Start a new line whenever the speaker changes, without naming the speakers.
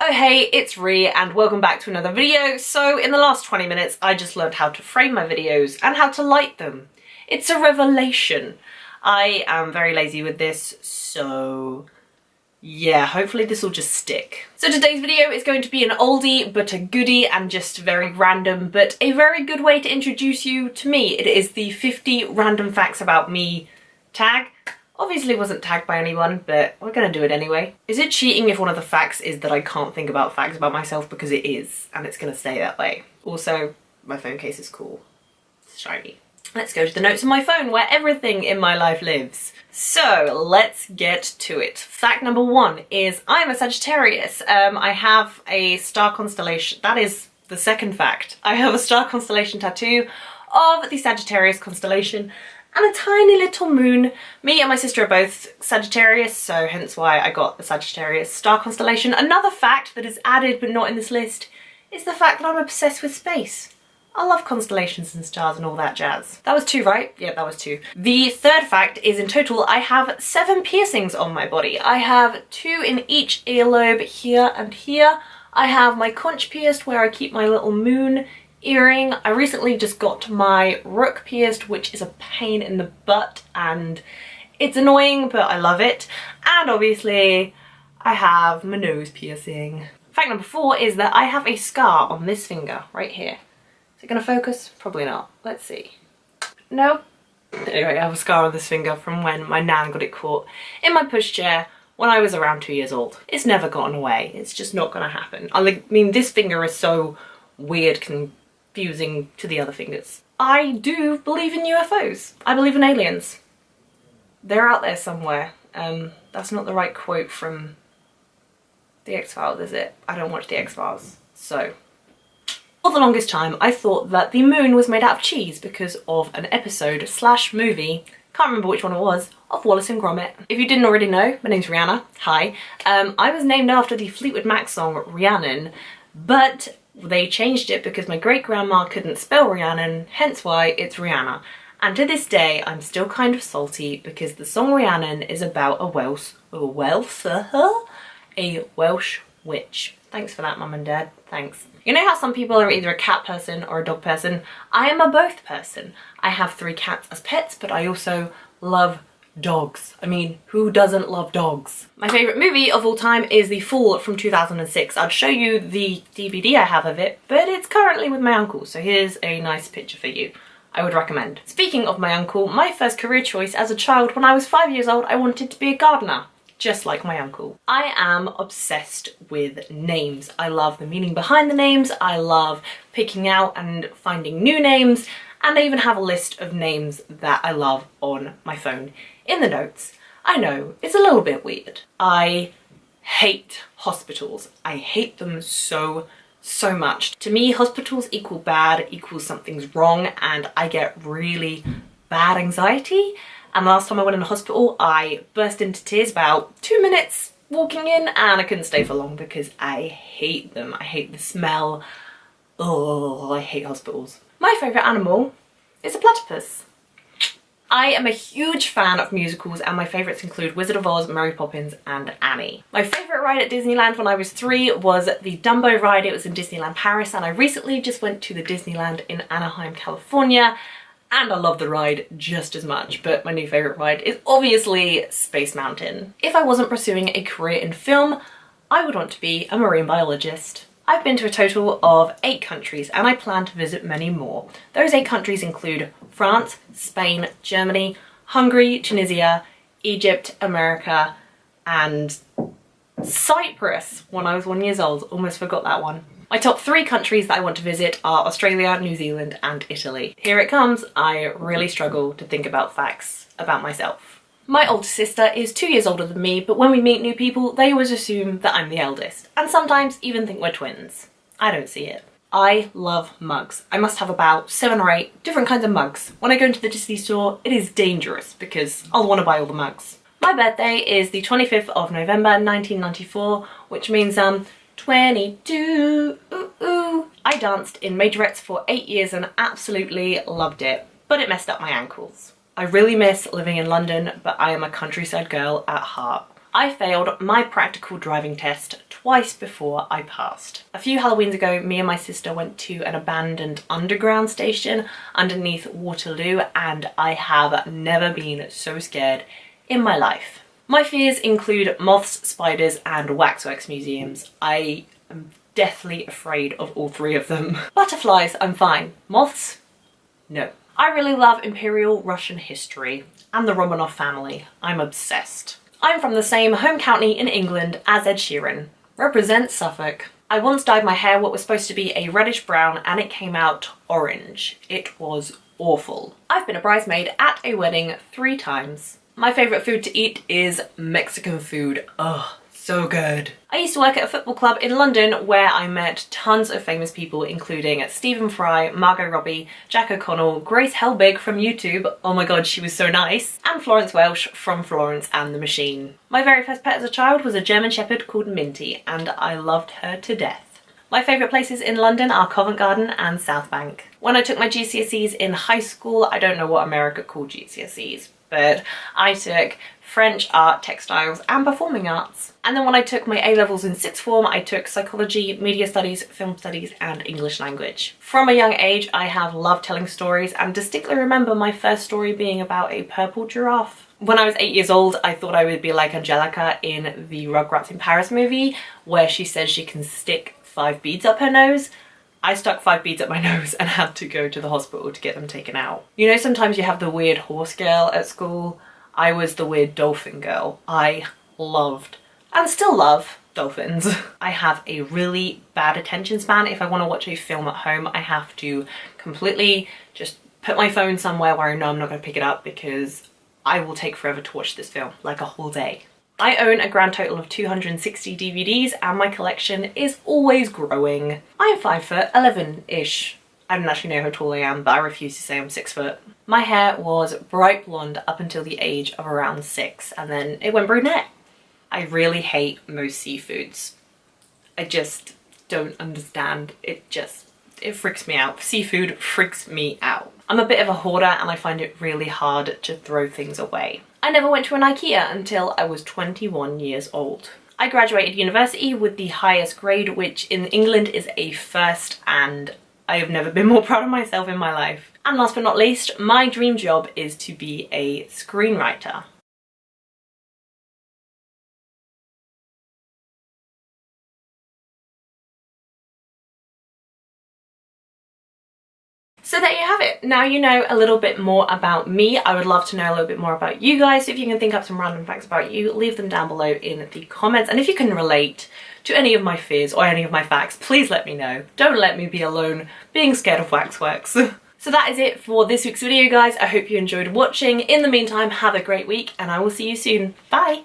Oh hey, it's Rhi and welcome back to another video. So in the last 20 minutes I just learned how to frame my videos and how to light them. It's a revelation. I am very lazy with this, so yeah, hopefully this will just stick. So today's video is going to be an oldie but a goodie and just very random, but a very good way to introduce you to me. It is the 50 random facts about me tag. Obviously wasn't tagged by anyone, but we're gonna do it anyway. Is it cheating if one of the facts is that I can't think about facts about myself? Because it is, and it's gonna stay that way. Also, my phone case is cool. It's shiny. Let's go to the notes on my phone where everything in my life lives. So let's get to it. Fact number one is I'm a Sagittarius. I have a star constellation. That is the second fact. I have a star constellation tattoo of the Sagittarius constellation and a tiny little moon. Me and my sister are both Sagittarius, so hence why I got the Sagittarius star constellation. Another fact that is added but not in this list is the fact that I'm obsessed with space. I love constellations and stars and all that jazz. That was two, right? Yeah, that was two. The third fact is in total I have 7 piercings on my body. I have 2 in each earlobe, here and here. I have my conch pierced where I keep my little moon earring. I recently just got my rook pierced, which is a pain in the butt and it's annoying, but I love it. And obviously I have my nose piercing. Fact number 4 is that I have a scar on this finger right here. Is it gonna focus? Probably not. Let's see. No. Anyway, I have a scar on this finger from when my nan got it caught in my pushchair when I was around 2 years old. It's never gotten away. It's just not gonna happen. I mean, this finger is so weird, confusing to the other fingers. I do believe in UFOs. I believe in aliens. They're out there somewhere. That's not the right quote from The X-Files, is it? I don't watch The X-Files, so. For the longest time, I thought that the moon was made out of cheese because of an episode / movie, can't remember which one it was, of Wallace and Gromit. If you didn't already know, my name's Rihanna. Hi. I was named after the Fleetwood Mac song Rhiannon, but they changed it because my great-grandma couldn't spell Rhiannon, hence why it's Rihanna. And to this day, I'm still kind of salty because the song Rhiannon is about a Welsh witch. Thanks for that, Mum and Dad. Thanks. You know how some people are either a cat person or a dog person? I am a both person. I have 3 cats as pets, but I also love dogs. I mean, who doesn't love dogs? My favourite movie of all time is The Fall from 2006. I'd show you the DVD I have of it, but it's currently with my uncle, so here's a nice picture for you. I would recommend. Speaking of my uncle, my first career choice as a child when I was 5 years old, I wanted to be a gardener. Just like my uncle. I am obsessed with names. I love the meaning behind the names. I love picking out and finding new names. And I even have a list of names that I love on my phone in the notes. I know, it's a little bit weird. I hate hospitals. I hate them so much. To me, hospitals equal bad, equals something's wrong, and I get really bad anxiety. And last time I went in the hospital, I burst into tears about 2 minutes walking in and I couldn't stay for long because I hate them. I hate the smell. Oh, I hate hospitals. My favourite animal is a platypus. I am a huge fan of musicals and my favourites include Wizard of Oz, Mary Poppins and Annie. My favourite ride at Disneyland when I was 3 was the Dumbo ride. It was in Disneyland Paris and I recently just went to the Disneyland in Anaheim, California. And I love the ride just as much, but my new favourite ride is obviously Space Mountain. If I wasn't pursuing a career in film, I would want to be a marine biologist. I've been to a total of 8 countries and I plan to visit many more. Those 8 countries include France, Spain, Germany, Hungary, Tunisia, Egypt, America, and Cyprus when I was 1 year old. Almost forgot that one. My top 3 countries that I want to visit are Australia, New Zealand and Italy. Here it comes. I really struggle to think about facts about myself. My older sister is 2 years older than me, but when we meet new people, they always assume that I'm the eldest, and sometimes even think we're twins. I don't see it. I love mugs. I must have about 7 or 8 different kinds of mugs. When I go into the Disney store, it is dangerous because I'll want to buy all the mugs. My birthday is the 25th of November 1994, which means 22. I danced in majorettes for 8 years and absolutely loved it, but it messed up my ankles. I really miss living in London, but I am a countryside girl at heart. I failed my practical driving test twice before I passed. A few Halloweens ago, me and my sister went to an abandoned underground station underneath Waterloo, and I have never been so scared in my life. My fears include moths, spiders, and waxworks museums. I am deathly afraid of all three of them. Butterflies, I'm fine. Moths? No. I really love Imperial Russian history and the Romanov family. I'm obsessed. I'm from the same home county in England as Ed Sheeran. Represent Suffolk. I once dyed my hair what was supposed to be a reddish brown and it came out orange. It was awful. I've been a bridesmaid at a wedding 3 times. My favourite food to eat is Mexican food. Ugh, so good. I used to work at a football club in London where I met tons of famous people, including Stephen Fry, Margot Robbie, Jack O'Connell, Grace Helbig from YouTube, oh my god she was so nice, and Florence Welch from Florence and the Machine. My very first pet as a child was a German Shepherd called Minty, and I loved her to death. My favourite places in London are Covent Garden and South Bank. When I took my GCSEs in high school, I don't know what America called GCSEs, but I took French, art, textiles and performing arts. And then when I took my A-levels in 6th form, I took psychology, media studies, film studies and English language. From a young age, I have loved telling stories and distinctly remember my first story being about a purple giraffe. When I was 8 years old, I thought I would be like Angelica in the Rugrats in Paris movie, where she says she can stick 5 beads up her nose. I stuck 5 beads up my nose and had to go to the hospital to get them taken out. You know, sometimes you have the weird horse girl at school. I was the weird dolphin girl. I loved, and still love, dolphins. I have a really bad attention span. If I want to watch a film at home, I have to completely just put my phone somewhere where I know I'm not going to pick it up because I will take forever to watch this film, like a whole day. I own a grand total of 260 DVDs and my collection is always growing. I'm 5'11"-ish. I don't actually know how tall I am, but I refuse to say I'm 6 foot. My hair was bright blonde up until the age of around 6 and then it went brunette. I really hate most seafoods. I just don't understand. It freaks me out. Seafood freaks me out. I'm a bit of a hoarder and I find it really hard to throw things away. I never went to an IKEA until I was 21 years old. I graduated university with the highest grade, which in England is a first, and I have never been more proud of myself in my life. And last but not least, my dream job is to be a screenwriter. So there you have it. Now you know a little bit more about me. I would love to know a little bit more about you guys. So if you can think up some random facts about you, leave them down below in the comments. And if you can relate to any of my fears or any of my facts, please let me know. Don't let me be alone being scared of waxworks. So that is it for this week's video, guys. I hope you enjoyed watching. In the meantime, have a great week and I will see you soon. Bye!